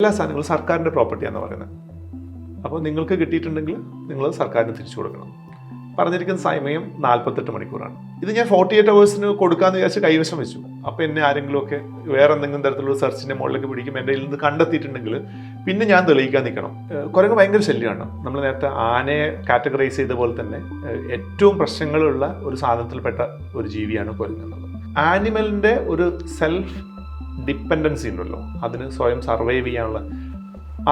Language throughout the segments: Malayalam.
എല്ലാ സാധനങ്ങളും സർക്കാരിൻ്റെ പ്രോപ്പർട്ടിയാണെന്ന് പറയുന്നത്. അപ്പോൾ നിങ്ങൾക്ക് കിട്ടിയിട്ടുണ്ടെങ്കിൽ നിങ്ങൾ സർക്കാരിന് തിരിച്ചു കൊടുക്കണം. പറഞ്ഞിരിക്കുന്ന സമയം 48 മണിക്കൂറാണ്. ഇത് ഞാൻ 48 hours കൊടുക്കാമെന്ന് വിചാരിച്ച് കൈവശം വെച്ചു. അപ്പോൾ എന്നെ ആരെങ്കിലുമൊക്കെ വേറെ എന്തെങ്കിലും തരത്തിലുള്ള സെർച്ചിൻ്റെ മുകളിലേക്ക് പിടിക്കും, എൻ്റെ കയ്യിൽ നിന്ന് കണ്ടെത്തിയിട്ടുണ്ടെങ്കിൽ പിന്നെ ഞാൻ തെളിയിക്കാൻ നിൽക്കണം. കുരങ്ങ് ഭയങ്കര ശല്യമാണ്. നമ്മൾ നേരത്തെ ആനയെ കാറ്റഗറൈസ് ചെയ്ത പോലെ തന്നെ ഏറ്റവും പ്രശ്നങ്ങളുള്ള ഒരു സാധനത്തിൽപ്പെട്ട ഒരു ജീവിയാണ് കുരങ്ങ് എന്നുള്ളത്. ആനിമലിൻ്റെ ഒരു സെൽഫ് ഡിപ്പെൻഡൻസി ഉണ്ടല്ലോ, അതിന് സ്വയം സർവൈവ് ചെയ്യാനുള്ള,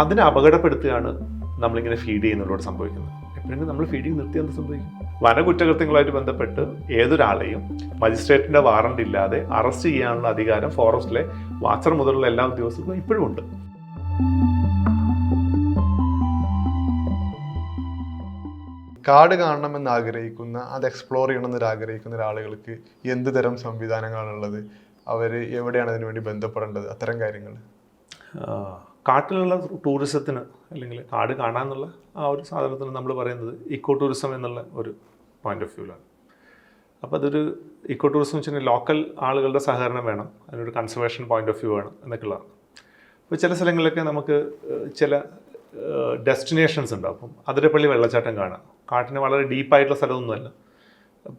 അതിനെ അപകടപ്പെടുത്തുകയാണ് നമ്മളിങ്ങനെ ഫീഡ് ചെയ്യുന്നതിലൂടെ സംഭവിക്കുന്നത്. എപ്പോഴെങ്കിലും നമ്മൾ ഫീഡിങ് നിർത്തി എന്ത് സംഭവിക്കും? വനകുറ്റകൃത്യങ്ങളുമായിട്ട് ബന്ധപ്പെട്ട് ഏതൊരാളെയും മജിസ്ട്രേറ്റിൻ്റെ വാറണ്ട് ഇല്ലാതെ അറസ്റ്റ് ചെയ്യാനുള്ള അധികാരം ഫോറസ്റ്റിലെ വാച്ചർ മുതലുള്ള എല്ലാ ഉദ്യോഗസ്ഥർക്കും ഇപ്പോഴും ഉണ്ട്. കാട് കാണണമെന്ന് ആഗ്രഹിക്കുന്ന, അത് എക്സ്പ്ലോർ ചെയ്യണമെന്ന് ആഗ്രഹിക്കുന്ന ഒരാളുകൾക്ക് എന്ത് തരം സംവിധാനങ്ങളാണുള്ളത്? അവർ എവിടെയാണ് അതിനു വേണ്ടി ബന്ധപ്പെടേണ്ടത്? അത്തരം കാര്യങ്ങൾ കാട്ടിലുള്ള ടൂറിസത്തിന് അല്ലെങ്കിൽ കാട് കാണാമെന്നുള്ള ആ ഒരു സാധനത്തിന് നമ്മൾ പറയുന്നത് ഇക്കോ ടൂറിസം എന്നുള്ള ഒരു പോയിന്റ് ഓഫ് വ്യൂവിലാണ്. അപ്പോൾ അതൊരു ഇക്കോ ടൂറിസം എന്ന് വെച്ചാൽ ലോക്കൽ ആളുകളുടെ സഹകരണം വേണം, അതിനൊരു കൺസർവേഷൻ പോയിന്റ് ഓഫ് വ്യൂ വേണം എന്നൊക്കെയുള്ളതാണ്. അപ്പോൾ ചില സ്ഥലങ്ങളിലൊക്കെ നമുക്ക് ചില ഡെസ്റ്റിനേഷൻസ് ഉണ്ട്. അപ്പം അതിരപ്പള്ളി വെള്ളച്ചാട്ടം കാണാം. കാട്ടിന് വളരെ ഡീപ്പായിട്ടുള്ള സ്ഥലമൊന്നുമല്ല,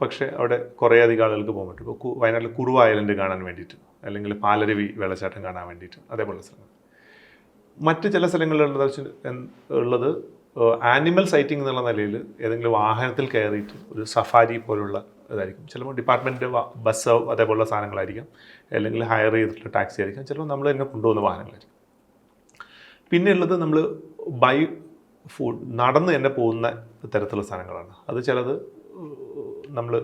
പക്ഷേ അവിടെ കുറേയധികം ആളുകൾക്ക് പോകാൻ പറ്റും. ഇപ്പോൾ വയനാട്ടിൽ കുറുവ ഐലൻഡ് കാണാൻ വേണ്ടിയിട്ട്, അല്ലെങ്കിൽ പാലരുവി വെള്ളച്ചാട്ടം കാണാൻ വേണ്ടിയിട്ട്, അതേപോലെ സ്ഥലങ്ങൾ. മറ്റ് ചില സ്ഥലങ്ങളിലുള്ളത് ആനിമൽ സൈറ്റിംഗ് എന്നുള്ള നിലയിൽ ഏതെങ്കിലും വാഹനത്തിൽ കയറിയിട്ട് ഒരു സഫാരി പോലുള്ള ഇതായിരിക്കും. ചിലപ്പോൾ ഡിപ്പാർട്ട്മെൻറ്റ് ബസ് അതേപോലുള്ള സാധനങ്ങളായിരിക്കും, അല്ലെങ്കിൽ ഹയർ ചെയ്തിട്ടുള്ള ടാക്സി ആയിരിക്കും, ചിലപ്പോൾ നമ്മൾ തന്നെ കൊണ്ടുപോകുന്ന വാഹനങ്ങളായിരിക്കും. പിന്നെയുള്ളത് നമ്മൾ ബൈ ഫുഡ് നടന്ന് തന്നെ പോകുന്ന തരത്തിലുള്ള സാധനങ്ങളാണ്. അത് ചിലത് നമ്മൾ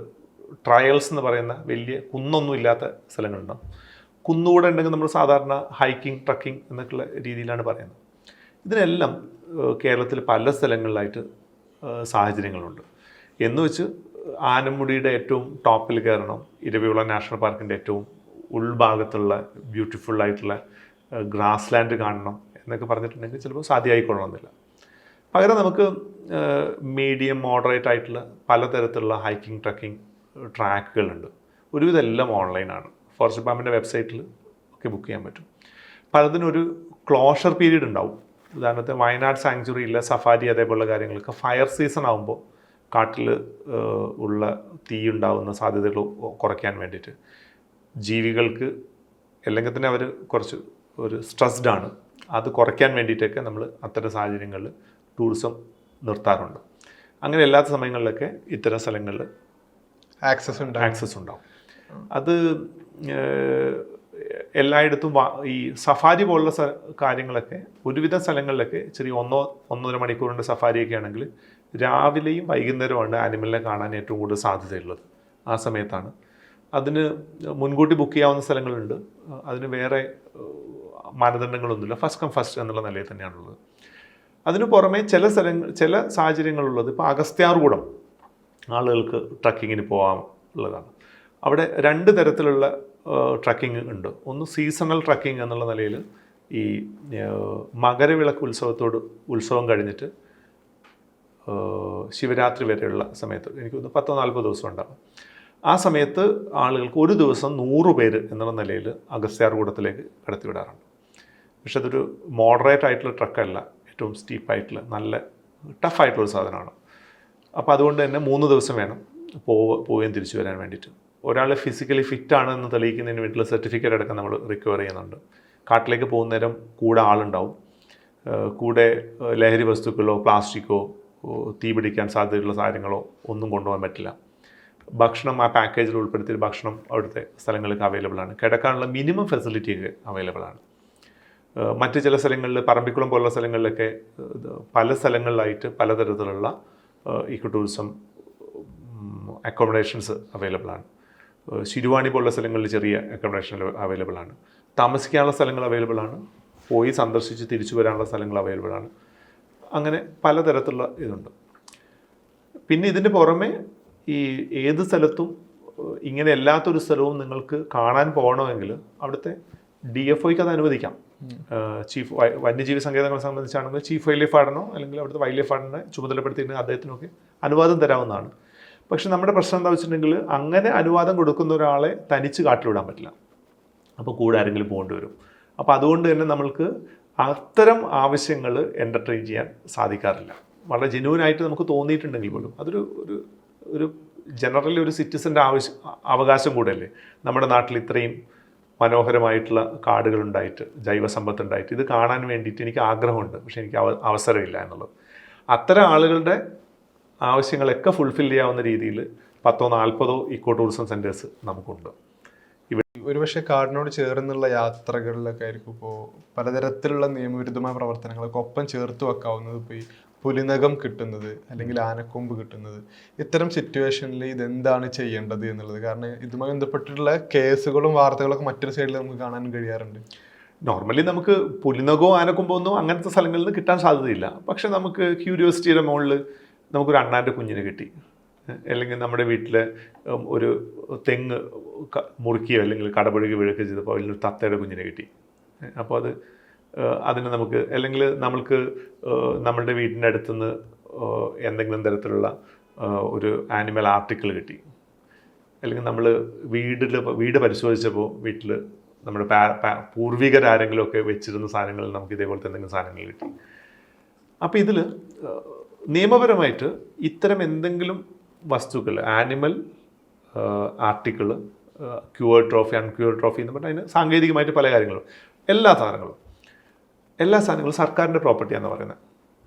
ട്രയൽസ് എന്ന് പറയുന്ന വലിയ കുന്നൊന്നും ഇല്ലാത്ത സ്ഥലങ്ങളുണ്ടാകും. കുന്നുകൂടെ ഉണ്ടെങ്കിൽ നമ്മൾ സാധാരണ ഹൈക്കിംഗ്, ട്രക്കിംഗ് എന്നൊക്കെയുള്ള രീതിയിലാണ് പറയുന്നത്. ഇതിനെല്ലാം കേരളത്തിൽ പല സ്ഥലങ്ങളിലായിട്ട് സാഹചര്യങ്ങളുണ്ട്. എന്ന് വെച്ച് ആനമുടിയുടെ ഏറ്റവും ടോപ്പിൽ കയറണം, ഇരവികുളം നാഷണൽ പാർക്കിൻ്റെ ഏറ്റവും ഉൾഭാഗത്തുള്ള ബ്യൂട്ടിഫുള്ളായിട്ടുള്ള ഗ്രാസ് ലാൻഡ് കാണണം എന്നൊക്കെ പറഞ്ഞിട്ടുണ്ടെങ്കിൽ ചിലപ്പോൾ സാധ്യമായിക്കൊള്ളണമെന്നില്ല. പകരം നമുക്ക് മീഡിയം, മോഡറേറ്റ് ആയിട്ടുള്ള പലതരത്തിലുള്ള ഹൈക്കിംഗ്, ട്രക്കിംഗ് ട്രാക്കുകളുണ്ട്. ഒരുവിധം എല്ലാം ഓൺലൈനാണ്. ഫോറസ്റ്റ് ഡിപ്പാർട്ട്മെൻറ്റ് വെബ്സൈറ്റിൽ ഒക്കെ ബുക്ക് ചെയ്യാൻ പറ്റും. പലതിനൊരു ക്ലോഷർ പീരീഡ് ഉണ്ടാവും. ഉദാഹരണത്തിന് വയനാട് സാങ്ച്വറിയിലെ സഫാരി അതേപോലുള്ള കാര്യങ്ങൾക്ക് ഫയർ സീസൺ ആകുമ്പോൾ കാട്ടിൽ ഉള്ള തീ ഉണ്ടാകുന്ന സാധ്യതകൾ കുറയ്ക്കാൻ വേണ്ടിയിട്ട് ജീവികൾക്ക്, അല്ലെങ്കിൽ തന്നെ അവർ കുറച്ച് ഒരു സ്ട്രെസ്ഡ് ആണ്, അത് കുറയ്ക്കാൻ വേണ്ടിയിട്ടൊക്കെ നമ്മൾ അത്തരം സാഹചര്യങ്ങളിൽ ടൂറിസം നിർത്താറുണ്ട്. അങ്ങനെ അല്ലാത്ത സമയങ്ങളിലൊക്കെ ഇത്തരം സ്ഥലങ്ങളിൽ ആക്സസ് ഉണ്ടാവും. അത് എല്ലായിടത്തും ഈ സഫാരി പോലുള്ള കാര്യങ്ങളൊക്കെ ഒരുവിധ സ്ഥലങ്ങളിലൊക്കെ ചെറിയ 1-1.5 മണിക്കൂറിൻ്റെ സഫാരിയൊക്കെ ആണെങ്കിൽ രാവിലെയും വൈകുന്നേരമാണ് ആനിമലിനെ കാണാൻ ഏറ്റവും കൂടുതൽ സാധ്യതയുള്ളത്. ആ സമയത്താണ്. അതിന് മുൻകൂട്ടി ബുക്ക് ചെയ്യാവുന്ന സ്ഥലങ്ങളുണ്ട്. അതിന് വേറെ മാനദണ്ഡങ്ങളൊന്നുമില്ല. ഫസ്റ്റ് കം ഫസ്റ്റ് എന്നുള്ള നിലയിൽ തന്നെയാണുള്ളത്. അതിനു പുറമെ ചില സാഹചര്യങ്ങളുള്ളത്, ഇപ്പോൾ അഗസ്ത്യാർകൂടം ആളുകൾക്ക് ട്രക്കിങ്ങിന് പോകാനുള്ളതാണ്. അവിടെ 2 തരത്തിലുള്ള ട്രക്കിംഗ് ഉണ്ട്. ഒന്ന് സീസണൽ ട്രക്കിംഗ് എന്നുള്ള നിലയിൽ ഈ മകരവിളക്ക് ഉത്സവം കഴിഞ്ഞിട്ട് ശിവരാത്രി വരെയുള്ള സമയത്ത്, എനിക്ക് 10-40 ദിവസം ഉണ്ടാകും. ആ സമയത്ത് ആളുകൾക്ക് ഒരു ദിവസം 100 പേര് എന്നുള്ള നിലയിൽ അഗസ്ത്യാർകൂടത്തിലേക്ക് കടത്തിവിടാറുണ്ട്. പക്ഷെ അതൊരു മോഡറേറ്റ് ആയിട്ടുള്ള ട്രക്കല്ല, ഏറ്റവും സ്റ്റീപ്പായിട്ടുള്ള നല്ല ടഫായിട്ടുള്ളൊരു സാധനമാണ്. അപ്പോൾ അതുകൊണ്ട് തന്നെ 3 ദിവസം വേണം പോവുകയും തിരിച്ചു വരാൻ വേണ്ടിയിട്ട്. ഒരാൾ ഫിസിക്കലി ഫിറ്റാണെന്ന് തെളിയിക്കുന്നതിന് വേണ്ടിയിട്ടുള്ള സർട്ടിഫിക്കറ്റ് അടക്കം നമ്മൾ റിക്വയർ ചെയ്യുന്നുണ്ട്. കാട്ടിലേക്ക് പോകുന്ന നേരം കൂടെ ആളുണ്ടാവും. കൂടെ ലഹരി വസ്തുക്കളോ പ്ലാസ്റ്റിക്കോ തീ പിടിക്കാൻ സാധ്യതയുള്ള കാര്യങ്ങളോ ഒന്നും കൊണ്ടുപോകാൻ പറ്റില്ല. ഭക്ഷണം ആ പാക്കേജിൽ ഉൾപ്പെടുത്തിയ ഭക്ഷണം അവിടുത്തെ സ്ഥലങ്ങൾക്ക് അവൈലബിൾ ആണ്. കിടക്കാനുള്ള മിനിമം ഫെസിലിറ്റിയൊക്കെ അവൈലബിൾ ആണ്. മറ്റ് ചില സ്ഥലങ്ങളിൽ, പറമ്പിക്കുളം പോലുള്ള സ്ഥലങ്ങളിലൊക്കെ പല സ്ഥലങ്ങളിലായിട്ട് പലതരത്തിലുള്ള ഇക്കോ ടൂറിസം അക്കോമഡേഷൻസ് അവൈലബിൾ ആണ്. ശിരുവാണി പോലുള്ള സ്ഥലങ്ങളിൽ ചെറിയ അക്കോമഡേഷൻ അവൈലബിൾ ആണ്. താമസിക്കാനുള്ള സ്ഥലങ്ങൾ അവൈലബിൾ ആണ്. പോയി സന്ദർശിച്ച് തിരിച്ചു വരാനുള്ള സ്ഥലങ്ങൾ അവൈലബിൾ ആണ്. അങ്ങനെ പലതരത്തിലുള്ള ഇതുണ്ട്. പിന്നെ ഇതിൻ്റെ പുറമെ ഈ ഏത് സ്ഥലത്തും ഇങ്ങനെ അല്ലാത്തൊരു സ്ഥലവും നിങ്ങൾക്ക് കാണാൻ പോകണമെങ്കിൽ അവിടുത്തെ DFOയ്ക്ക് അത് അനുവദിക്കാം. ചീഫ് വന്യജീവി സങ്കേതങ്ങളെ സംബന്ധിച്ചാണെങ്കിൽ ചീഫ് വൈൽഡ് ലൈഫ് വാർഡനോ അല്ലെങ്കിൽ അവിടുത്തെ വൈൽഡ് ലൈഫ് വാർഡനെ ചുമതലപ്പെടുത്തിയിട്ട് അദ്ദേഹത്തിനൊക്കെ അനുവാദം തരാവുന്നതാണ്. പക്ഷെ നമ്മുടെ പ്രശ്നം എന്താ വെച്ചിട്ടുണ്ടെങ്കിൽ അങ്ങനെ അനുവാദം കൊടുക്കുന്ന ഒരാളെ തനിച്ച് കാട്ടിലിടാൻ പറ്റില്ല. അപ്പോൾ കൂടെ ആരെങ്കിലും പോകേണ്ടി വരും. അപ്പോൾ അതുകൊണ്ട് തന്നെ നമ്മൾക്ക് അത്തരം ആവശ്യങ്ങൾ എൻ്റർടൈൻ ചെയ്യാൻ സാധിക്കാറില്ല. വളരെ ജെന്യൂനായിട്ട് നമുക്ക് തോന്നിയിട്ടുണ്ടെങ്കിൽ പോലും അതൊരു ഒരു ഒരു ജനറലി ഒരു സിറ്റിസൻ്റെ അവകാശം കൂടെയല്ലേ. നമ്മുടെ നാട്ടിൽ ഇത്രയും മനോഹരമായിട്ടുള്ള കാടുകളുണ്ടായിട്ട് ജൈവസമ്പത്തുണ്ടായിട്ട് ഇത് കാണാൻ വേണ്ടിയിട്ട് എനിക്ക് ആഗ്രഹമുണ്ട്, പക്ഷേ എനിക്ക് അവസരമില്ല എന്നുള്ളത്. അത്തരം ആളുകളുടെ ആവശ്യങ്ങളൊക്കെ ഫുൾഫിൽ ചെയ്യാവുന്ന രീതിയിൽ 10-40 ഇക്കോ ടൂറിസം സെൻറ്റേഴ്സ് നമുക്കുണ്ട്. ഒരുപക്ഷെ കാടിനോട് ചേർന്നുള്ള യാത്രകളിലൊക്കെ ആയിരിക്കും ഇപ്പോൾ പലതരത്തിലുള്ള നിയമവിരുദ്ധമായ പ്രവർത്തനങ്ങളൊക്കെ ഒപ്പം ചേർത്ത് വെക്കാവുന്നത്. ഇപ്പോൾ ഈ പുലിനകം കിട്ടുന്നത് അല്ലെങ്കിൽ ആനക്കൊമ്പ് കിട്ടുന്നത്, ഇത്തരം സിറ്റുവേഷനിൽ ഇതെന്താണ് ചെയ്യേണ്ടത് എന്നുള്ളത്. കാരണം ഇതുമായി ബന്ധപ്പെട്ടിട്ടുള്ള കേസുകളും വാർത്തകളൊക്കെ മറ്റൊരു സൈഡിൽ നമുക്ക് കാണാൻ കഴിയാറുണ്ട്. നോർമലി നമുക്ക് പുലിനകോ ആനക്കൊമ്പോ ഒന്നും അങ്ങനത്തെ സ്ഥലങ്ങളിൽ നിന്ന് കിട്ടാൻ സാധ്യതയില്ല. പക്ഷെ നമുക്ക് ക്യൂരിയോസിറ്റിയുടെ മുകളിൽ നമുക്കൊരു അണ്ണാൻ്റെ കുഞ്ഞിനെ കിട്ടി, അല്ലെങ്കിൽ നമ്മുടെ വീട്ടിൽ ഒരു തെങ്ങ് മുറുക്കിയോ അല്ലെങ്കിൽ കടപുഴകി വീഴുകയോ ചെയ്തപ്പോൾ അതിലൊരു തത്തയുടെ കുഞ്ഞിനെ കിട്ടി. അപ്പോൾ അതിന് നമുക്ക്, അല്ലെങ്കിൽ നമ്മൾക്ക് നമ്മളുടെ വീടിൻ്റെ അടുത്തുനിന്ന് എന്തെങ്കിലും തരത്തിലുള്ള ഒരു ആനിമൽ ആർട്ടിക്കിൾ കിട്ടി, അല്ലെങ്കിൽ നമ്മൾ വീട് പരിശോധിച്ചപ്പോൾ വീട്ടിൽ നമ്മുടെ പൂർവികരാരെങ്കിലുമൊക്കെ വെച്ചിരുന്ന സാധനങ്ങളിൽ നമുക്ക് ഇതേപോലത്തെ എന്തെങ്കിലും സാധനങ്ങൾ കിട്ടി. അപ്പോൾ ഇതിൽ നിയമപരമായിട്ട് ഇത്തരം എന്തെങ്കിലും വസ്തുക്കൾ, animal article, cured trophy, അൺക്യൂവേർഡ് trophy എന്ന് പറഞ്ഞാൽ അതിന് സാങ്കേതികമായിട്ട് പല കാര്യങ്ങളും, എല്ലാ സാധനങ്ങളും സർക്കാരിൻ്റെ പ്രോപ്പർട്ടിയാണെന്ന് പറയുന്നത്.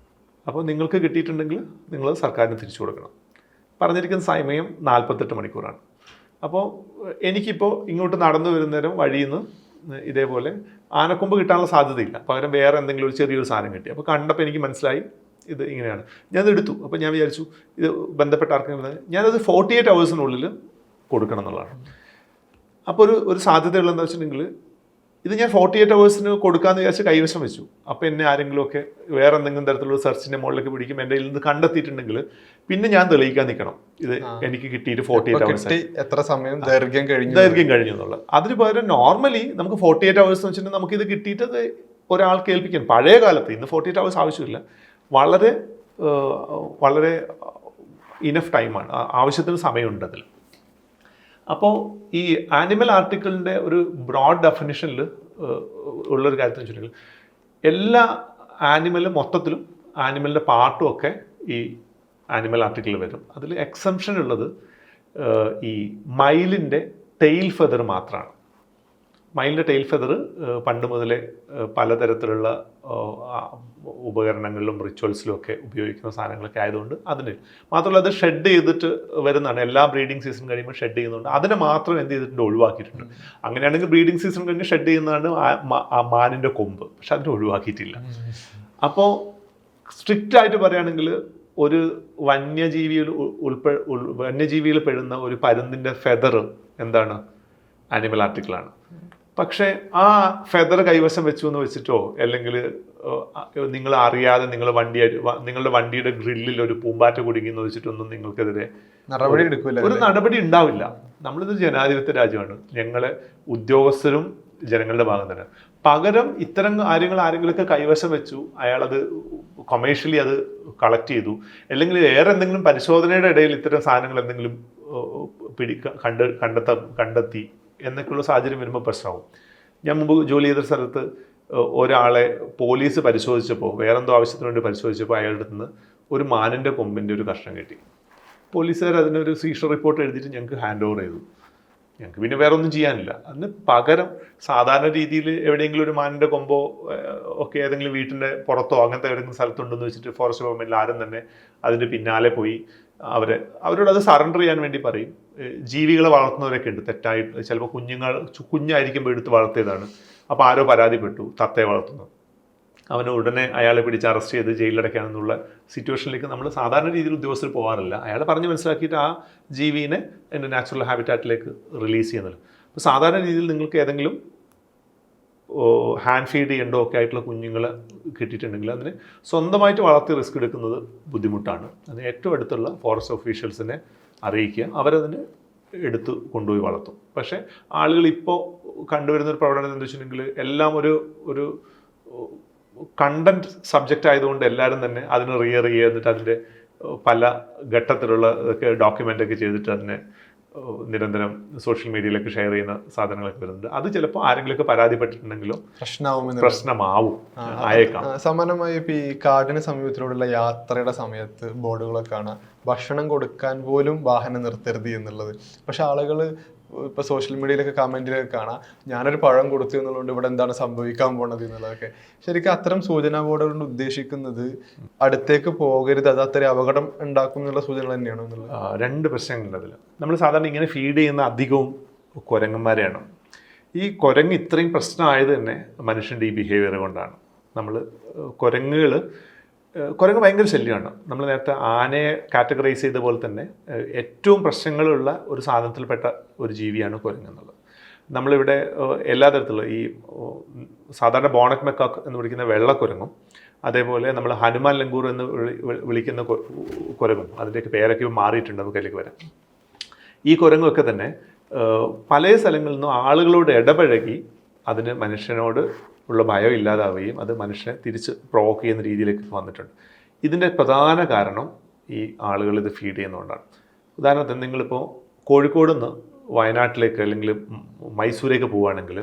അപ്പോൾ നിങ്ങൾക്ക് കിട്ടിയിട്ടുണ്ടെങ്കിൽ നിങ്ങൾ സർക്കാരിന് തിരിച്ചു കൊടുക്കണം. പറഞ്ഞിരിക്കുന്ന സമയം 48 മണിക്കൂറാണ്. അപ്പോൾ എനിക്കിപ്പോൾ ഇങ്ങോട്ട് നടന്നു വരുന്നേരം വഴിയിൽ നിന്ന് ഇതേപോലെ ആനക്കൊമ്പ് കിട്ടാനുള്ള സാധ്യതയില്ല, പകരം വേറെ എന്തെങ്കിലും ഒരു ചെറിയൊരു സാധനം കിട്ടി. അപ്പോൾ കണ്ടപ്പോൾ എനിക്ക് മനസ്സിലായി ഇത് ഇങ്ങനെയാണ്. ഞാനത് എടുത്തു. അപ്പോൾ ഞാൻ വിചാരിച്ചു ഇത് ബന്ധപ്പെട്ട ആർക്കെങ്കിലും ഞാനത് 48 hours കൊടുക്കണം എന്നുള്ളതാണ്. അപ്പോൾ ഒരു സാധ്യതയുള്ള എന്താ വെച്ചിട്ടുണ്ടെങ്കിൽ ഇത് ഞാൻ 48 hours കൊടുക്കാമെന്ന് വിചാരിച്ച് കൈവശം വെച്ചു. അപ്പോൾ എന്നെ ആരെങ്കിലുമൊക്കെ വേറെ എന്തെങ്കിലും തരത്തിലുള്ള സെർച്ചിൻ്റെ മുകളിലേക്ക് പിടിക്കും, എൻ്റെ കയ്യിൽ നിന്ന് കണ്ടെത്തിയിട്ടുണ്ടെങ്കിൽ പിന്നെ ഞാൻ തെളിയിക്കാൻ നിൽക്കണം ഇത് എനിക്ക് കിട്ടിയിട്ട് 48 hours എത്ര സമയം ദൈർഘ്യം കഴിഞ്ഞു എന്നുള്ളത്. അതിന് പകരം നോർമലി നമുക്ക് 48 hours എന്ന് വെച്ചിട്ടുണ്ടെങ്കിൽ നമുക്കിത് കിട്ടിയിട്ട് ഒരാൾക്ക് ഏൽപ്പിക്കാൻ, പഴയ കാലത്ത്, ഇന്ന് 48 hours ആവശ്യമില്ല, വളരെ വളരെ ഇനഫ് ടൈമാണ്, ആവശ്യത്തിന് സമയമുണ്ട് അതിൽ. അപ്പോൾ ഈ ആനിമൽ ആർട്ടിക്കിളിൻ്റെ ഒരു ബ്രോഡ് ഡെഫിനിഷനിൽ ഉള്ളൊരു കാര്യത്തിൽ വെച്ചിട്ടുണ്ടെങ്കിൽ എല്ലാ ആനിമലും മൊത്തത്തിലും ആനിമലിൻ്റെ പാർട്ടും ഒക്കെ ഈ ആനിമൽ ആർട്ടിക്കിളിൽ വരും. അതിൽ എക്സംഷൻ ഉള്ളത് ഈ മയിലിൻ്റെ ടെയിൽ ഫെദർ മാത്രമാണ്. മയിലിൻ്റെ ടെയിൽ ഫെദർ പണ്ട് മുതലേ പലതരത്തിലുള്ള ഉപകരണങ്ങളിലും റിച്വൽസിലും ഒക്കെ ഉപയോഗിക്കുന്ന സാധനങ്ങളൊക്കെ ആയതുകൊണ്ട് അതിന് മാത്രമല്ല അത് ഷെഡ് ചെയ്തിട്ട് വരുന്നതാണ്. എല്ലാ ബ്രീഡിംഗ് സീസൺ കഴിയുമ്പോൾ ഷെഡ് ചെയ്യുന്നുണ്ട്. അതിനെ മാത്രം എന്ത് ചെയ്തിട്ടുണ്ട്, ഒഴിവാക്കിയിട്ടുണ്ട്. അങ്ങനെയാണെങ്കിൽ ബ്രീഡിംഗ് സീസൺ കഴിഞ്ഞ് ഷെഡ് ചെയ്യുന്നതാണ് മാനിൻ്റെ കൊമ്പ്, പക്ഷെ അതിനെ ഒഴിവാക്കിയിട്ടില്ല. അപ്പോൾ സ്ട്രിക്റ്റ് ആയിട്ട് പറയുകയാണെങ്കിൽ ഒരു വന്യജീവിയിൽ പെടുന്ന ഒരു പരുന്തിൻ്റെ ഫെദർ എന്താണ്, ആനിമൽ ആർട്ടിക്കിളാണ്. പക്ഷേ ആ ഫെദർ കൈവശം വെച്ചു എന്ന് വെച്ചിട്ടോ, അല്ലെങ്കിൽ നിങ്ങൾ അറിയാതെ നിങ്ങളുടെ വണ്ടിയുടെ ഗ്രില്ലിൽ ഒരു പൂമ്പാറ്റ കുടുങ്ങി എന്ന് വെച്ചിട്ടൊന്നും നിങ്ങൾക്കെതിരെ ഒരു നടപടി ഉണ്ടാവില്ല. നമ്മളിത് ജനാധിപത്യ രാജ്യമാണ്. ഞങ്ങളെ ഉദ്യോഗസ്ഥരും ജനങ്ങളുടെ ഭാഗം തന്നെ. പകരം ഇത്തരം കാര്യങ്ങൾ ആരെങ്കിലുമൊക്കെ കൈവശം വെച്ചു, അയാളത് കൊമേഴ്ഷ്യലി അത് കളക്ട് ചെയ്തു, അല്ലെങ്കിൽ വേറെ എന്തെങ്കിലും പരിശോധനയുടെ ഇടയിൽ ഇത്തരം സാധനങ്ങൾ എന്തെങ്കിലും കണ്ടെത്തി എന്നൊക്കെയുള്ള സാഹചര്യം വരുമ്പോൾ പ്രശ്നമാവും. ഞാൻ മുമ്പ് ജോലി ചെയ്ത സ്ഥലത്ത് ഒരാളെ പോലീസ് പരിശോധിച്ചപ്പോൾ, വേറെന്തോ ആവശ്യത്തിന് വേണ്ടി പരിശോധിച്ചപ്പോൾ അയാളുടെ നിന്ന് ഒരു മാനിൻ്റെ കൊമ്പിൻ്റെ ഒരു കഷ്ണം കിട്ടി. പോലീസുകാർ അതിനൊരു സീഷർ റിപ്പോർട്ട് എഴുതിയിട്ട് ഞങ്ങൾക്ക് ഹാൻഡ് ഓവർ ചെയ്തു. ഞങ്ങൾക്ക് പിന്നെ വേറെ ഒന്നും ചെയ്യാനില്ല. അതിന് പകരം സാധാരണ രീതിയിൽ എവിടെയെങ്കിലും ഒരു മാനിൻ്റെ കൊമ്പോ ഒക്കെ ഏതെങ്കിലും വീട്ടിൻ്റെ പുറത്തോ അങ്ങനത്തെ ഏതെങ്കിലും സ്ഥലത്തുണ്ടെന്ന് വെച്ചിട്ട് ഫോറസ്റ്റ് ഗവൺമെൻറ്റിൽ ആരും തന്നെ അതിൻ്റെ പിന്നാലെ പോയി അവരോട് അത് സറണ്ടർ ചെയ്യാൻ വേണ്ടി പറയും. ജീവികളെ വളർത്തുന്നവരൊക്കെ ഉണ്ട്, തെറ്റായിട്ട് ചിലപ്പോൾ കുഞ്ഞായിരിക്കുമ്പോൾ എടുത്ത് വളർത്തിയതാണ്. അപ്പോൾ ആരോ പരാതിപ്പെട്ടു തത്തയെ വളർത്തുന്നു, അവനെ ഉടനെ അയാളെ പിടിച്ച് അറസ്റ്റ് ചെയ്ത് ജയിലിലടയ്ക്കാനെന്നുള്ള സിറ്റുവേഷനിലേക്ക് നമ്മൾ സാധാരണ രീതിയിൽ ഉദ്യോഗസ്ഥർ പോകാറില്ല. അയാളെ പറഞ്ഞ് മനസ്സിലാക്കിയിട്ട് ആ ജീവിനെ എൻ്റെ നാച്ചുറൽ ഹാബിറ്റാറ്റിലേക്ക് റിലീസ് ചെയ്യുന്നില്ല. അപ്പോൾ സാധാരണ രീതിയിൽ നിങ്ങൾക്ക് ഏതെങ്കിലും ഹാൻഡ് ഫീഡ് ചെയ്യേണ്ടോ ഒക്കെ ആയിട്ടുള്ള കുഞ്ഞുങ്ങളെ കിട്ടിയിട്ടുണ്ടെങ്കിൽ അതിന് സ്വന്തമായിട്ട് വളർത്തി റിസ്ക് എടുക്കുന്നത് ബുദ്ധിമുട്ടാണ്. അതിന് ഏറ്റവും അടുത്തുള്ള ഫോറസ്റ്റ് ഓഫീഷ്യൽസിനെ അറിയിക്കുക, അവരതിന് എടുത്ത് കൊണ്ടുപോയി വളർത്തും. പക്ഷേ ആളുകൾ ഇപ്പോൾ കണ്ടുവരുന്നൊരു പ്രവണത എന്താ വെച്ചിട്ടുണ്ടെങ്കിൽ എല്ലാം ഒരു കണ്ടന്റ് സബ്ജക്റ്റ് ആയതുകൊണ്ട് എല്ലാവരും തന്നെ അതിന് എന്നിട്ട് അതിൻ്റെ പല ഘട്ടത്തിലുള്ള ഇതൊക്കെ ഡോക്യുമെൻ്റ് ഒക്കെ ചെയ്തിട്ട് അതിനെ നിരന്തരം സോഷ്യൽ മീഡിയയിലൊക്കെ ഷെയർ ചെയ്യുന്ന സാധനങ്ങളൊക്കെ വരുന്നുണ്ട്. അത് ചിലപ്പോൾ ആരെങ്കിലുമൊക്കെ പരാതിപ്പെട്ടിട്ടുണ്ടെങ്കിലോ പ്രശ്നമാവും ആയേക്കാം. സമാനമായി ഇപ്പൊ ഈ കാടിന് സമീപത്തിലൂടെയുള്ള യാത്രയുടെ സമയത്ത് ബോർഡുകളൊക്കെ കാണാം, ഭക്ഷണം കൊടുക്കാൻ പോലും വാഹനം നിർത്തരുത് എന്നുള്ളത്. പക്ഷെ ആളുകൾ ഇപ്പൊ സോഷ്യൽ മീഡിയയിലൊക്കെ കമന്റിലൊക്കെ കാണാം, ഞാനൊരു പഴം കൊടുത്തു എന്നുള്ളതുകൊണ്ട് ഇവിടെ എന്താണ് സംഭവിക്കാൻ പോണത് എന്നുള്ളതൊക്കെ. ശരിക്കും അത്തരം സൂചനാ ബോർഡുകൾ കൊണ്ട് ഉദ്ദേശിക്കുന്നത് അടുത്തേക്ക് പോകരുത്, അത് അത്രയും അപകടം ഉണ്ടാക്കും എന്നുള്ള സൂചനകൾ തന്നെയാണോ എന്നുള്ളത്? രണ്ട് പ്രശ്നങ്ങളുണ്ട് അതിൽ. നമ്മൾ സാധാരണ ഇങ്ങനെ ഫീഡ് ചെയ്യുന്ന അധികവും കുരങ്ങന്മാരെയാണ്. ഈ കുരങ്ങ് ഇത്രയും പ്രശ്നമായത് തന്നെ മനുഷ്യൻ്റെ ഈ ബിഹേവിയർ കൊണ്ടാണ്. നമ്മൾ കുരങ്ങ് ഭയങ്കര ശല്യമാണ്. നമ്മൾ നേരത്തെ ആനയെ കാറ്റഗറൈസ് ചെയ്ത പോലെ തന്നെ ഏറ്റവും പ്രശ്നങ്ങളുള്ള ഒരു സാധനത്തിൽപ്പെട്ട ഒരു ജീവിയാണ് കുരങ്ങ് എന്നുള്ളത്. നമ്മളിവിടെ എല്ലാ തരത്തിലുള്ള ഈ സാധാരണ ബോണറ്റ് മെക്കാക്ക് എന്ന് വിളിക്കുന്ന വെള്ളക്കുരങ്ങും, അതേപോലെ നമ്മൾ ഹനുമാൻ ലങ്കൂർ എന്ന് വിളിക്കുന്ന കുരങ്ങും, അതിൻ്റെയൊക്കെ പേരൊക്കെ മാറിയിട്ടുണ്ട്, നമുക്ക് അതിലേക്ക് വരാം. ഈ കുരങ്ങൊക്കെ തന്നെ പല സ്ഥലങ്ങളിൽ നിന്നും ആളുകളോട് ഇടപഴകി അതിന് മനുഷ്യനോട് ഉള്ള ഭയം ഇല്ലാതാവുകയും അത് മനുഷ്യനെ തിരിച്ച് പ്രൊവോക്ക് ചെയ്യുന്ന രീതിയിലേക്ക് വന്നിട്ടുണ്ട്. ഇതിൻ്റെ പ്രധാന കാരണം ഈ ആളുകൾ ഇത് ഫീഡ് ചെയ്യുന്നതുകൊണ്ടാണ്. ഉദാഹരണത്തിന് നിങ്ങളിപ്പോൾ കോഴിക്കോട് നിന്ന് വയനാട്ടിലേക്ക് അല്ലെങ്കിൽ മൈസൂരേക്ക് പോവുകയാണെങ്കിൽ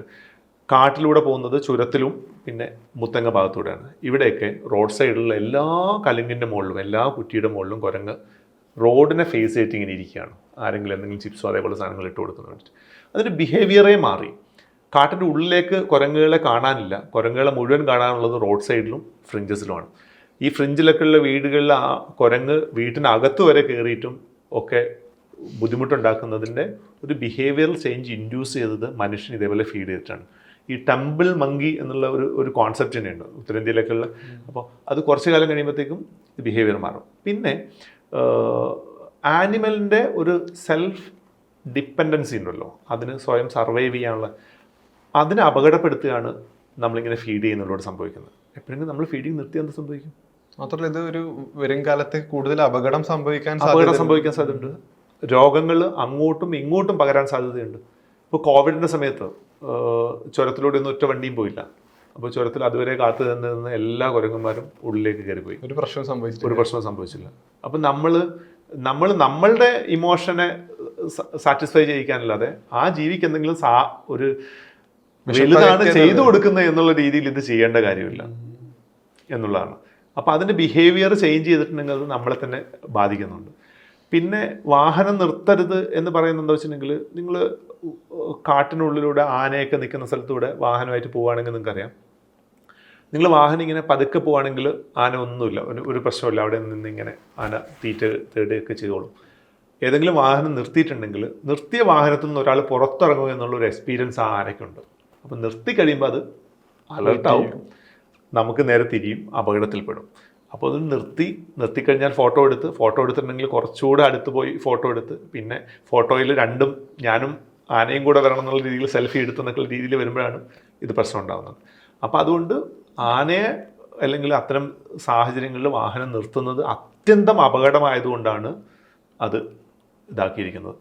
കാട്ടിലൂടെ പോകുന്നത് ചുരത്തിലും പിന്നെ മുത്തങ്ങ ഭാഗത്തൂടെയാണ്. ഇവിടെയൊക്കെ റോഡ് സൈഡിലുള്ള എല്ലാ കലുങ്ങിൻ്റെ മുകളിലും എല്ലാ കുറ്റിയുടെ മുകളിലും കുരങ്ങ് റോഡിനെ ഫേസ് ചെയ്തിട്ട് ഇങ്ങനെ ഇരിക്കുകയാണ്. ആരെങ്കിലും എന്തെങ്കിലും ചിപ്സോ അതേപോലെ സാധനങ്ങൾ ഇട്ട് കൊടുക്കുന്ന വേണ്ടിയിട്ട്. അതിൻ്റെ ബിഹേവിയറേ മാറി. കാട്ടിൻ്റെ ഉള്ളിലേക്ക് കുരങ്ങുകളെ കാണാനില്ല, കുരങ്ങുകളെ മുഴുവൻ കാണാനുള്ളത് റോഡ് സൈഡിലും ഫ്രിഞ്ചസിലുമാണ്. ഈ ഫ്രിഞ്ചിലൊക്കെയുള്ള വീടുകളിൽ ആ കുരങ്ങ് വീട്ടിനകത്ത് വരെ കയറിയിട്ടും ഒക്കെ ബുദ്ധിമുട്ടുണ്ടാക്കുന്നതിൻ്റെ ഒരു ബിഹേവിയറൽ ചേഞ്ച് ഇൻഡ്യൂസ് ചെയ്തത് മനുഷ്യൻ ഇതേപോലെ ഫീഡ് ചെയ്തിട്ടാണ്. ഈ ടെമ്പിൾ മങ്കി എന്നുള്ള ഒരു കോൺസെപ്റ്റ് തന്നെയുണ്ട് ഉത്തരേന്ത്യയിലേക്കുള്ള. അപ്പോൾ അത് കുറച്ച് കാലം കഴിയുമ്പോഴത്തേക്കും ബിഹേവിയർ മാറും. പിന്നെ ആനിമലിൻ്റെ ഒരു സെൽഫ് ഡിപ്പെൻഡൻസി ഉണ്ടല്ലോ, അതിന് സ്വയം സർവൈവ് ചെയ്യാനുള്ള, അതിനെ അപകടപ്പെടുത്തുകയാണ് നമ്മളിങ്ങനെ ഫീഡ് ചെയ്യുന്നതിലൂടെ സംഭവിക്കുന്നത്. എപ്പോഴെങ്കിലും നമ്മൾ ഫീഡിങ് നിർത്തി എന്ത് സംഭവിക്കും? മാത്രമല്ല ഇത് ഒരു വരും കാലത്ത് കൂടുതൽ അപകടം സംഭവിക്കാൻ സാധ്യതയുണ്ട്. രോഗങ്ങൾ അങ്ങോട്ടും ഇങ്ങോട്ടും പകരാൻ സാധ്യതയുണ്ട്. ഇപ്പോൾ കോവിഡിൻ്റെ സമയത്ത് ചുരത്തിലൂടെ ഒന്നും ഒറ്റ വണ്ടിയും പോയില്ല. അപ്പോൾ ചുരത്തിൽ അതുവരെ കാത്തു നിന്ന് എല്ലാ കുരങ്ങന്മാരും ഉള്ളിലേക്ക് കയറിപ്പോയി. ഒരു പ്രശ്നവും സംഭവിച്ചില്ല. അപ്പം നമ്മളുടെ ഇമോഷനെ സാറ്റിസ്ഫൈ ചെയ്യിക്കാനല്ലാതെ ആ ജീവിക്ക് എന്തെങ്കിലും ഒരു വലുതാണ് ചെയ്തു കൊടുക്കുന്നത് എന്നുള്ള രീതിയിൽ ഇത് ചെയ്യേണ്ട കാര്യമില്ല എന്നുള്ളതാണ്. അപ്പോൾ അതിൻ്റെ ബിഹേവിയർ ചേഞ്ച് ചെയ്തിട്ടുണ്ടെങ്കിൽ അത് നമ്മളെ തന്നെ ബാധിക്കുന്നുണ്ട്. പിന്നെ വാഹനം നിർത്തരുത് എന്ന് പറയുന്നത് എന്താ വെച്ചിട്ടുണ്ടെങ്കിൽ, നിങ്ങൾ കാട്ടിനുള്ളിലൂടെ ആനയൊക്കെ നിൽക്കുന്ന സ്ഥലത്തൂടെ വാഹനമായിട്ട് പോവുകയാണെങ്കിൽ നിങ്ങൾക്കറിയാം, നിങ്ങൾ വാഹനം ഇങ്ങനെ പതുക്കെ പോവുകയാണെങ്കിൽ ആന ഒന്നുമില്ല, ഒരു പ്രശ്നമില്ല, അവിടെ നിന്ന് ഇങ്ങനെ ആന തീറ്റ തേടുകയൊക്കെ ചെയ്തോളും. ഏതെങ്കിലും വാഹനം നിർത്തിയിട്ടുണ്ടെങ്കിൽ നിർത്തിയ വാഹനത്തിൽ നിന്ന് ഒരാൾ പുറത്തിറങ്ങുക എന്നുള്ളൊരു എക്സ്പീരിയൻസ് ആ ആനയ്ക്കുണ്ട്. അപ്പം നിർത്തി കഴിയുമ്പോൾ അത് അലർട്ടാവും, നമുക്ക് നേരെ തിരിയും, അപകടത്തിൽപ്പെടും. അപ്പോൾ അത് നിർത്തിക്കഴിഞ്ഞാൽ ഫോട്ടോ എടുത്തിട്ടുണ്ടെങ്കിൽ കുറച്ചുകൂടെ അടുത്ത് പോയി ഫോട്ടോ എടുത്ത്, പിന്നെ ഫോട്ടോയിൽ രണ്ടും ഞാനും ആനയും കൂടെ വരണം എന്നുള്ള രീതിയിൽ സെൽഫി എടുത്തെന്നൊക്കെ രീതിയിൽ വരുമ്പോഴാണ് ഇത് പ്രശ്നം ഉണ്ടാകുന്നത്. അപ്പോൾ അതുകൊണ്ട് ആനയെ അല്ലെങ്കിൽ അത്തരം സാഹചര്യങ്ങളിൽ വാഹനം നിർത്തുന്നത് അത്യന്തം അപകടമായതുകൊണ്ടാണ് അത് ഇതാക്കിയിരിക്കുന്നത്.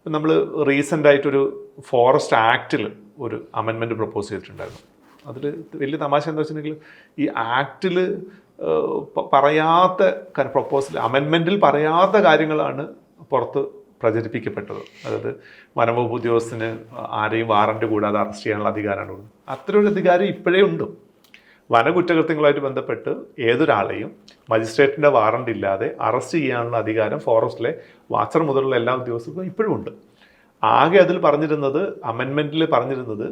നമ്മൾ റീസെൻ്റായിട്ടൊരു ഫോറസ്റ്റ് ആക്റ്റിൽ ഒരു അമെൻമെൻറ്റ് പ്രപ്പോസ് ചെയ്തിട്ടുണ്ടായിരുന്നു. അതിൽ വലിയ തമാശ എന്താ വെച്ചിട്ടുണ്ടെങ്കിൽ, ഈ ആക്റ്റിൽ പറയാത്ത പ്രപ്പോസൽ അമെൻമെൻറ്റിൽ പറയാത്ത കാര്യങ്ങളാണ് പുറത്ത് പ്രചരിപ്പിക്കപ്പെട്ടത്. അതായത് വനംവകുപ്പ് ഉദ്യോഗസ്ഥന് ആരെയും വാറണ്ട് കൂടാതെ അറസ്റ്റ് ചെയ്യാനുള്ള അധികാരമാണ്. അത്തരമൊരു അധികാരം ഇപ്പോഴേ ഉണ്ട്. വനകുറ്റകൃത്യങ്ങളുമായിട്ട് ബന്ധപ്പെട്ട് ഏതൊരാളെയും മജിസ്ട്രേറ്റിൻ്റെ വാറണ്ട് ഇല്ലാതെ അറസ്റ്റ് ചെയ്യാനുള്ള അധികാരം ഫോറസ്റ്റിലെ വാച്ചർ മുതലുള്ള എല്ലാ ഉദ്യോഗസ്ഥർക്കും ഇപ്പോഴും ഉണ്ട്. ആകെ അതിൽ പറഞ്ഞിരുന്നത്, അമെൻമെൻറ്റിൽ പറഞ്ഞിരുന്നത്,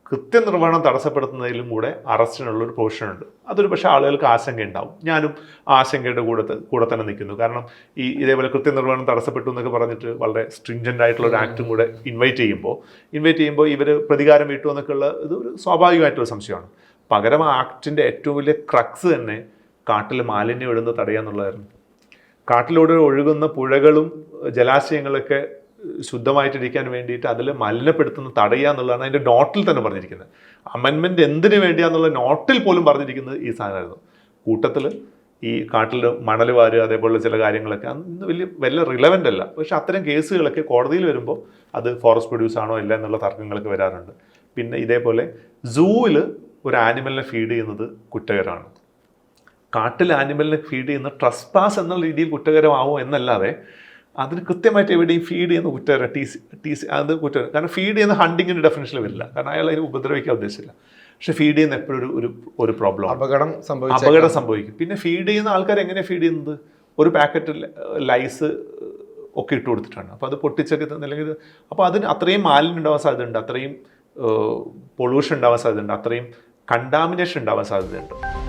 കൃത്യനിർവഹണം തടസ്സപ്പെടുത്തുന്നതിലും കൂടെ അറസ്റ്റിനുള്ളൊരു പ്രൊവിഷനുണ്ട്. അതൊരു പക്ഷേ ആളുകൾക്ക് ആശങ്കയുണ്ടാവും. ഞാനും ആശങ്കയുടെ കൂടെ തന്നെ നിൽക്കുന്നു. കാരണം ഇതേപോലെ കൃത്യനിർവഹണം തടസ്സപ്പെട്ടു എന്നൊക്കെ പറഞ്ഞിട്ട് വളരെ സ്ട്രിഞ്ചൻ്റ് ആയിട്ടുള്ള ഒരു ആക്റ്റും കൂടെ ഇൻവൈറ്റ് ചെയ്യുമ്പോൾ ഇവർ പ്രതികാരം വീട്ടുമോ എന്നൊക്കെയുള്ള ഇത് ഒരു സ്വാഭാവികമായിട്ടൊരു സംശയമാണ്. പകരം ആ ആക്ടിൻ്റെ ഏറ്റവും വലിയ ക്രക്സ് തന്നെ കാട്ടിൽ മാലിന്യം ഇടുന്നത് തടയുക എന്നുള്ളതായിരുന്നു. കാട്ടിലൂടെ ഒഴുകുന്ന പുഴകളും ജലാശയങ്ങളൊക്കെ ശുദ്ധമായിട്ടിരിക്കാൻ വേണ്ടിയിട്ട് അതിൽ മലിനപ്പെടുത്തുന്ന തടയുക എന്നുള്ളതാണ് അതിൻ്റെ നോട്ടിൽ തന്നെ പറഞ്ഞിരിക്കുന്നത്. അമെൻമെൻറ്റ് എന്തിനു വേണ്ടിയാന്നുള്ള നോട്ടിൽ പോലും പറഞ്ഞിരിക്കുന്നത് ഈ സാധനമായിരുന്നു. കൂട്ടത്തിൽ ഈ കാട്ടിൽ മണൽ വാരുക അതേപോലുള്ള ചില കാര്യങ്ങളൊക്കെ അന്ന് വലിയ റിലവൻ്റ് അല്ല. പക്ഷെ അത്തരം കേസുകളൊക്കെ കോടതിയിൽ വരുമ്പോൾ അത് ഫോറസ്റ്റ് പ്രൊഡ്യൂസ് ആണോ ഇല്ല എന്നുള്ള തർക്കങ്ങളൊക്കെ വരാറുണ്ട്. പിന്നെ ഇതേപോലെ സൂവിൽ ഒരു ആനിമലിനെ ഫീഡ് ചെയ്യുന്നത് കുറ്റകരമാണ്. കാട്ടിൽ ആനിമലിനെ ഫീഡ് ചെയ്യുന്ന ട്രസ്പാസ് എന്നുള്ള രീതിയിൽ കുറ്റകരമാവും എന്നല്ലാതെ അതിന് കൃത്യമായിട്ട് എവിടെയും ഫീഡ് ചെയ്യുന്ന കുറ്റകര ടി സി അത് കുറ്റകര കാരണം ഫീഡ് ചെയ്യുന്ന ഹണ്ടിങ്ങിൻ്റെ ഡെഫിനേഷനിൽ വരില്ല കാരണം അയാൾ അതിന് ഉപദ്രവിക്കാൻ ഉദ്ദേശിച്ചില്ല പക്ഷെ ഫീഡ് ചെയ്യുന്ന എപ്പോഴും ഒരു പ്രോബ്ലം അപകടം സംഭവിക്കും പിന്നെ ഫീഡ് ചെയ്യുന്ന ആൾക്കാർ എങ്ങനെയാണ് ഫീഡ് ചെയ്യുന്നത് ഒരു പാക്കറ്റ് ലൈസ് ഒക്കെ ഇട്ട് കൊടുത്തിട്ടാണ് അപ്പോൾ അത് പൊട്ടിച്ചൊക്കെ അല്ലെങ്കിൽ അപ്പോൾ അതിന് അത്രയും മാലിന്യം ഉണ്ടാവാൻ സാധ്യതയുണ്ട് അത്രയും പൊള്യൂഷൻ ഉണ്ടാവാൻ സാധ്യതയുണ്ട് അത്രയും കണ്ടാമിനേഷൻ ഉണ്ടാവാൻ സാധ്യതയുണ്ട്